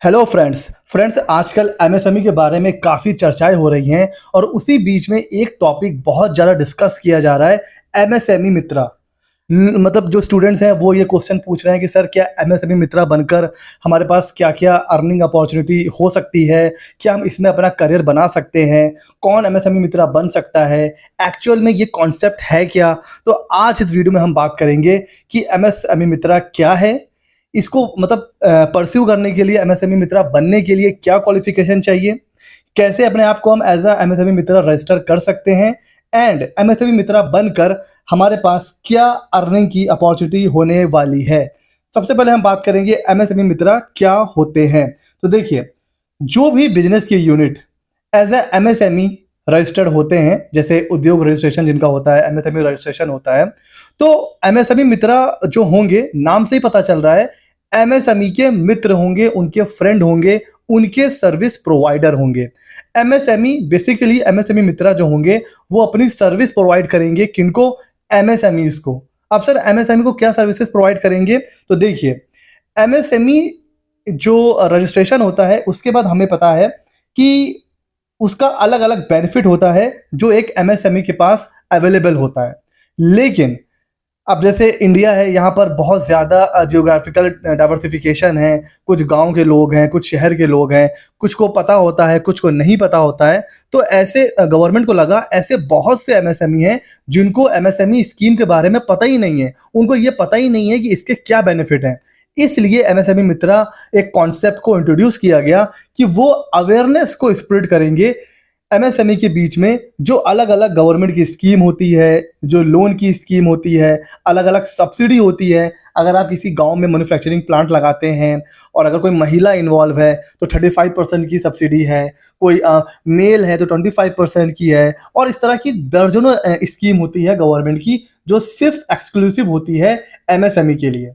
Hello friends आजकल MSME के बारे में काफ़ी चर्चाएं हो रही हैं और उसी बीच में एक टॉपिक बहुत ज़्यादा डिस्कस किया जा रहा है। एमएसएमई मित्रा मतलब जो स्टूडेंट्स हैं वो ये क्वेश्चन पूछ रहे हैं कि सर क्या एमएसएमई मित्रा बनकर हमारे पास क्या क्या अर्निंग अपॉर्चुनिटी हो सकती है, क्या हम इसमें अपना करियर बना सकते हैं, कौन एमएसएमई मित्रा बन सकता है, एक्चुअल में ये कॉन्सेप्ट है क्या। तो आज इस वीडियो में हम बात करेंगे कि एमएसएमई मित्रा क्या है, इसको मतलब परस्यू करने के लिए, एमएसएमई मित्रा बनने के लिए क्या क्वालिफिकेशन चाहिए, कैसे अपने आप को हम as a MSME Mitra register कर सकते हैं एंड एमएसएमई मित्रा बनकर हमारे पास क्या अर्निंग की अपॉर्चुनिटी होने वाली है। सबसे पहले हम बात करेंगे एमएसएमई मित्रा क्या होते हैं। तो देखिए, जो भी बिजनेस के unit as a MSME registered होते हैं, जैसे उद्योग रजिस्ट्रेशन जिनका होता है, एमएसएमई रजिस्ट्रेशन होता है, तो एमएसएमई मित्रा जो होंगे, नाम से ही पता चल रहा है, एमएसएमई के मित्र होंगे, उनके फ्रेंड होंगे, उनके सर्विस प्रोवाइडर होंगे। एमएसएमई बेसिकली, एमएसएमई मित्रा जो होंगे वो अपनी सर्विस प्रोवाइड करेंगे किनको? एमएसएमईज को। अब सर एमएसएमई को क्या सर्विसेज प्रोवाइड करेंगे? तो देखिए, एमएसएमई जो रजिस्ट्रेशन होता है उसके बाद हमें पता है कि उसका अलग अलग बेनिफिट होता है जो एक एमएसएमई के पास अवेलेबल होता है। लेकिन अब जैसे इंडिया है, यहाँ पर बहुत ज़्यादा जियोग्राफिकल डाइवर्सिफिकेशन है, कुछ गांव के लोग हैं, कुछ शहर के लोग हैं, कुछ को पता होता है, कुछ को नहीं पता होता है। तो ऐसे गवर्नमेंट को लगा ऐसे बहुत से एमएसएमई हैं जिनको एमएसएमई स्कीम के बारे में पता ही नहीं है, उनको ये पता ही नहीं है कि इसके क्या बेनिफिट हैं। इसलिए एमएसएमई मित्रा एक कॉन्सेप्ट को इंट्रोड्यूस किया गया कि वो अवेयरनेस को स्प्रेड करेंगे एमएसएमई के बीच में। जो अलग अलग गवर्नमेंट की स्कीम होती है, जो लोन की स्कीम होती है, अलग अलग सब्सिडी होती है। अगर आप किसी गांव में मैन्युफैक्चरिंग प्लांट लगाते हैं और अगर कोई महिला इन्वॉल्व है तो 35% की सब्सिडी है, कोई मेल है तो 25% की है, और इस तरह की दर्जनों स्कीम होती है गवर्नमेंट की जो सिर्फ एक्सक्लूसिव होती है एमएसएमई के लिए।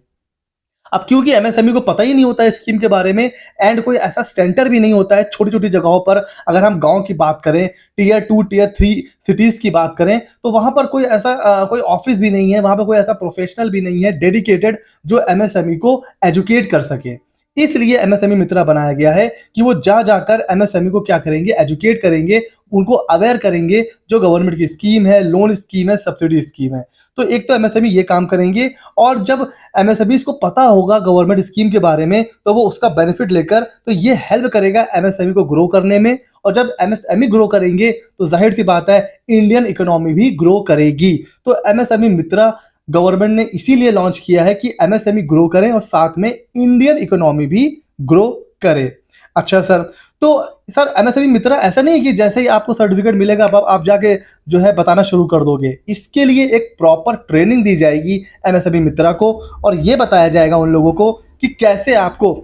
अब क्योंकि एमएसएमई को पता ही नहीं होता है स्कीम के बारे में एंड कोई ऐसा सेंटर भी नहीं होता है छोटी छोटी जगहों पर। अगर हम गांव की बात करें, टीयर 2 टीयर 3 सिटीज की बात करें, तो वहां पर कोई ऐसा कोई ऑफिस भी नहीं है, वहां पर कोई ऐसा प्रोफेशनल भी नहीं है डेडिकेटेड जो एमएसएमई को एजुकेट कर सके। इसलिए एमएसएमई मित्रा बनाया गया है कि वो जा जाकर एमएसएमई को क्या करेंगे? एजुकेट करेंगे, उनको अवेयर करेंगे जो गवर्नमेंट की स्कीम है, लोन स्कीम है, सब्सिडी स्कीम है। तो एक तो एमएसएमई ये काम करेंगे, और जब एमएसएमई को पता होगा गवर्नमेंट स्कीम के बारे में तो वो उसका बेनिफिट लेकर, तो ये हेल्प करेगा एमएसएमई को ग्रो करने में। और जब एमएसएमई ग्रो करेंगे तो जाहिर सी बात है इंडियन इकोनॉमी भी ग्रो करेगी। तो एमएसएमई मित्रा गवर्नमेंट ने इसीलिए लॉन्च किया है कि एमएसएमई ग्रो करें और साथ में इंडियन इकोनॉमी भी ग्रो करे। अच्छा सर, तो सर एमएसएमई मित्रा ऐसा नहीं है कि जैसे ही आपको सर्टिफिकेट मिलेगा आप जाके जो है बताना शुरू कर दोगे। इसके लिए एक प्रॉपर ट्रेनिंग दी जाएगी एमएसएमई मित्रा को, और ये बताया जाएगा उन लोगों को कि कैसे आपको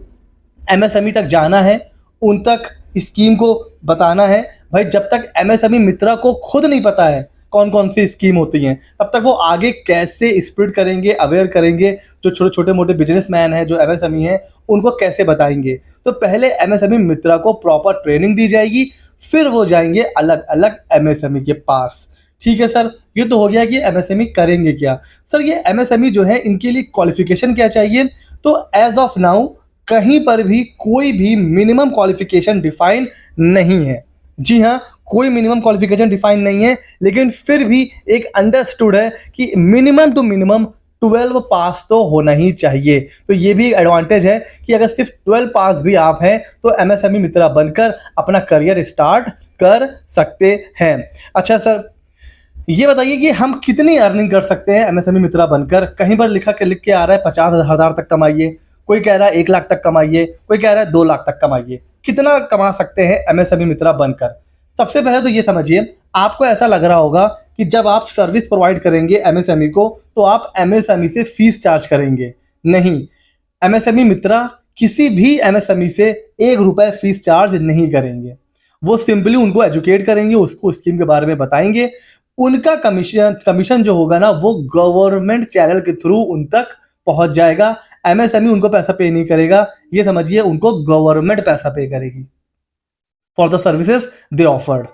एमएसएमई तक जाना है, उन तक स्कीम को बताना है। भाई जब तक एमएसएमई मित्रा को खुद नहीं पता है कौन कौन सी स्कीम होती हैं, तब तक वो आगे कैसे स्प्रेड करेंगे, अवेयर करेंगे, जो छोटे छोटे मोटे बिजनेसमैन हैं, जो एमएसएमई हैं, उनको कैसे बताएंगे। तो पहले एमएसएमई मित्रा को प्रॉपर ट्रेनिंग दी जाएगी, फिर वो जाएंगे अलग अलग एमएसएमई के पास। ठीक है सर, ये तो हो गया कि एमएसएमई करेंगे क्या। सर ये एमएसएमई जो है इनके लिए क्वालिफिकेशन क्या चाहिए? तो एज ऑफ नाउ कहीं पर भी कोई भी मिनिमम क्वालिफिकेशन डिफाइन नहीं है। जी हाँ, कोई मिनिमम क्वालिफिकेशन डिफाइन नहीं है, लेकिन फिर भी एक अंडरस्टूड है कि मिनिमम टू मिनिमम 12 पास तो होना ही चाहिए। तो ये भी एक एडवांटेज है कि अगर सिर्फ 12 पास भी आप हैं तो एमएसएमई मित्रा बनकर अपना करियर स्टार्ट कर सकते हैं। अच्छा सर, ये बताइए कि हम कितनी अर्निंग कर सकते हैं एमएसएमई मित्रा बनकर? कहीं पर लिख के आ रहा है 50,000 तक कमाइए, कोई कह रहा है 1 लाख तक कमाइए, कोई कह रहा है 2 लाख तक कमाइए। कितना कमा सकते हैं एमएसएमई मित्रा बनकर? सबसे पहले तो ये समझिए, आपको ऐसा लग रहा होगा कि जब आप सर्विस प्रोवाइड करेंगे एमएसएमई को तो आप एमएसएमई से फीस चार्ज करेंगे। नहीं, एमएसएमई मित्रा किसी भी एमएसएमई से 1 रुपए फीस चार्ज नहीं करेंगे। वो सिंपली उनको एजुकेट करेंगे, उसको स्कीम के बारे में बताएंगे। उनका कमीशन जो होगा ना, वो गवर्नमेंट चैनल के थ्रू उन तक पहुंच जाएगा। एमएसएमई उनको पैसा पे नहीं करेगा, ये समझिए उनको गवर्नमेंट पैसा पे करेगी for the services they offered.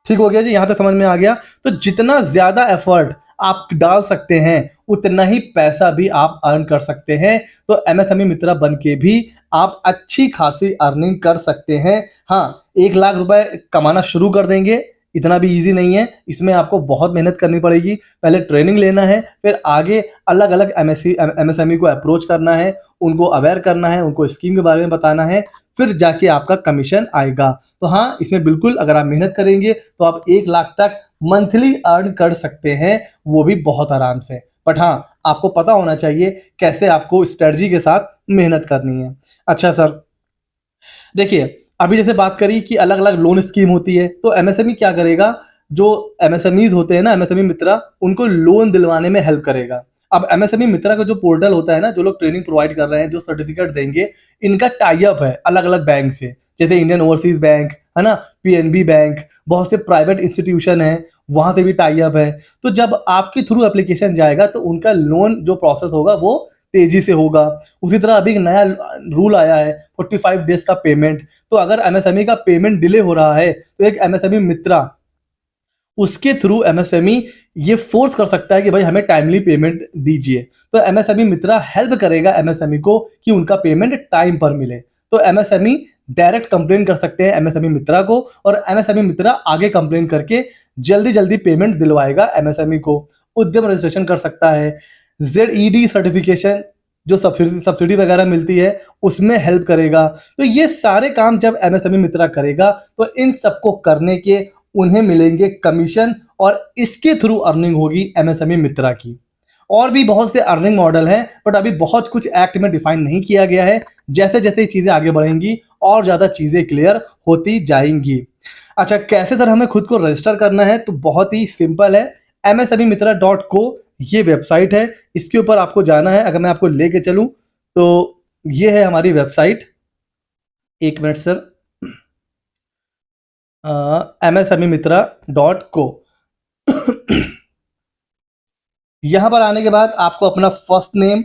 ठीक हो गया जी, यहां तक समझ में आ गया। तो जितना ज्यादा एफर्ट आप डाल सकते हैं उतना ही पैसा भी आप अर्न कर सकते हैं। तो एमएसएमई मित्रा बन के भी आप अच्छी खासी अर्निंग कर सकते हैं। हाँ, 1 लाख रुपए कमाना शुरू कर देंगे, इतना भी इजी नहीं है, इसमें आपको बहुत मेहनत करनी पड़ेगी। पहले ट्रेनिंग लेना है, फिर आगे अलग अलग एमएसएमई को अप्रोच करना है, उनको अवेयर करना है, उनको स्कीम के बारे में बताना है, फिर जाके आपका कमीशन आएगा। तो हाँ, इसमें बिल्कुल अगर आप मेहनत करेंगे तो आप 1 लाख तक मंथली अर्न कर सकते हैं, वो भी बहुत आराम से। बट हाँ, आपको पता होना चाहिए कैसे आपको स्ट्रेटजी के साथ मेहनत करनी है। अच्छा सर, देखिए अभी जैसे बात करी कि अलग अलग लोन स्कीम होती है, तो एमएसएमई क्या करेगा, जो एमएसएमईज होते हैं ना, एमएसएमई मित्रा, उनको लोन दिलवाने में हेल्प करेगा। अब एमएसएमई मित्रा का जो पोर्टल होता है ना, जो लोग ट्रेनिंग प्रोवाइड कर रहे हैं, जो सर्टिफिकेट देंगे, इनका टाई अप है अलग अलग बैंक से, जैसे इंडियन ओवरसीज बैंक है ना, पीएनबी बैंक, बहुत से प्राइवेट इंस्टीट्यूशन है, वहां से भी टाई अप है। तो जब आपके थ्रू एप्लीकेशन जाएगा तो उनका लोन जो प्रोसेस होगा वो तेजी से होगा। उसी तरह अभी एक नया रूल आया है 45 डेज का पेमेंट। तो अगर एमएसएमई का पेमेंट डिले हो रहा है तो एक एमएसएमई मित्रा, उसके थ्रू एमएसएमई ये फोर्स कर सकता है कि भाई हमें टाइमली पेमेंट दीजिए। तो एमएसएमई मित्रा हेल्प करेगा एमएसएमई को कि उनका पेमेंट टाइम पर मिले। तो एमएसएमई डायरेक्ट कंप्लेन कर सकते हैं एमएसएमई मित्रा को, और एमएसएमई मित्रा आगे कंप्लेन करके जल्दी जल्दी पेमेंट दिलवाएगा एमएसएमई को। उद्यम रजिस्ट्रेशन कर सकता है, जेडईडी सर्टिफिकेशन जो सब्सिडी वगैरह मिलती है उसमें हेल्प करेगा। तो ये सारे काम जब एमएसएमई मित्रा करेगा तो इन सबको करने के उन्हें मिलेंगे कमीशन, और इसके थ्रू अर्निंग होगी एमएसएमई मित्रा की। और भी बहुत से अर्निंग मॉडल हैं, बट अभी बहुत कुछ एक्ट में डिफाइन नहीं किया गया है। जैसे जैसे चीजें आगे बढ़ेंगी और ज्यादा चीजें क्लियर होती जाएंगी। अच्छा, कैसे सर हमें खुद को रजिस्टर करना है, तो बहुत ही सिंपल है। msmemitra.co ये वेबसाइट है, इसके ऊपर आपको जाना है। अगर मैं आपको लेके चलूं तो ये है हमारी वेबसाइट। एक मिनट सर, msmemitra.co। यहां पर आने के बाद आपको अपना फर्स्ट नेम,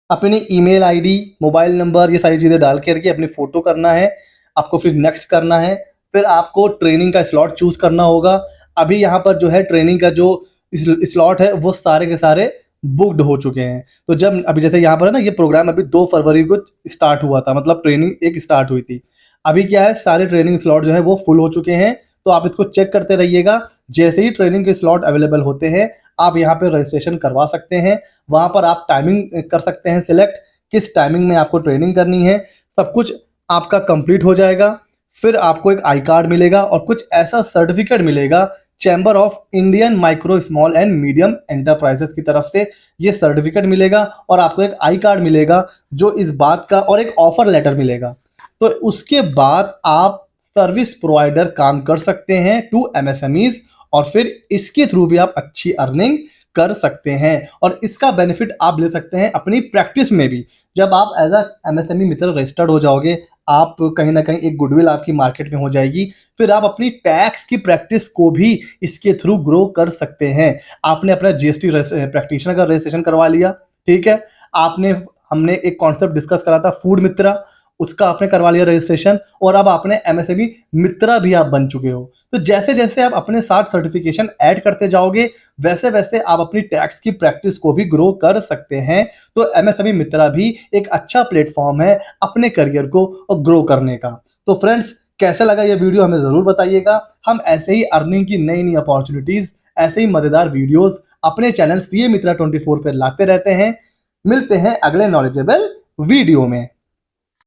अपनी ईमेल आईडी, मोबाइल नंबर, ये सारी चीज़ें डाल करके अपनी फ़ोटो करना है। आपको फिर नेक्स्ट करना है, फिर आपको ट्रेनिंग का स्लॉट चूज़ करना होगा। अभी यहाँ पर जो है ट्रेनिंग का जो स्लॉट है वो सारे के सारे बुक्ड हो चुके हैं। तो जब अभी जैसे यहाँ पर है ना, ये प्रोग्राम अभी 2 फरवरी को स्टार्ट हुआ था, मतलब ट्रेनिंग एक स्टार्ट हुई थी। अभी क्या है, सारे ट्रेनिंग स्लॉट जो है वो फुल हो चुके हैं। तो आप इसको चेक करते रहिएगा। जैसे ही ट्रेनिंग के स्लॉट अवेलेबल होते हैं आप यहाँ पे रजिस्ट्रेशन करवा सकते हैं। वहाँ पर आप टाइमिंग कर सकते हैं सिलेक्ट, किस टाइमिंग में आपको ट्रेनिंग करनी है। सब कुछ आपका कंप्लीट हो जाएगा। फिर आपको एक आई कार्ड मिलेगा और कुछ ऐसा सर्टिफिकेट मिलेगा chamber of Indian micro small and medium enterprises की तरफ से। ये सर्टिफिकेट मिलेगा और आपको एक आई कार्ड मिलेगा जो इस बात का, और एक ऑफर लेटर मिलेगा। तो उसके बाद आप सर्विस प्रोवाइडर काम कर सकते हैं टू एमएसएमईज, और फिर इसके थ्रू भी आप अच्छी अर्निंग कर सकते हैं। और इसका बेनिफिट आप ले सकते हैं अपनी प्रैक्टिस में भी। जब आप as a MSME Mitra registered हो जाओगे, आप कहीं ना कहीं एक गुडविल आपकी मार्केट में हो जाएगी। फिर आप अपनी टैक्स की प्रैक्टिस को भी इसके थ्रू ग्रो कर सकते हैं। आपने अपना जीएसटी प्रैक्टिशनर का रजिस्ट्रेशन करवा लिया, ठीक है। हमने एक कॉन्सेप्ट डिस्कस करा था फूड मित्रा, उसका आपने करवा लिया रजिस्ट्रेशन, और अब आपने एमएसएमई मित्रा भी आप बन चुके हो। तो जैसे जैसे आप अपने साथ सर्टिफिकेशन ऐड करते जाओगे वैसे वैसे आप अपनी टैक्स की प्रैक्टिस को भी ग्रो कर सकते हैं। तो एमएसएमई मित्रा भी एक अच्छा प्लेटफॉर्म है अपने करियर को ग्रो करने का। तो फ्रेंड्स, कैसा लगा ये वीडियो हमें जरूर बताइएगा। हम ऐसे ही अर्निंग की नई नई अपॉर्चुनिटीज, ऐसे ही मजेदार वीडियोस अपने चैनल सीए मित्रा 24 पर लाते रहते हैं। मिलते हैं अगले नॉलेजेबल वीडियो में।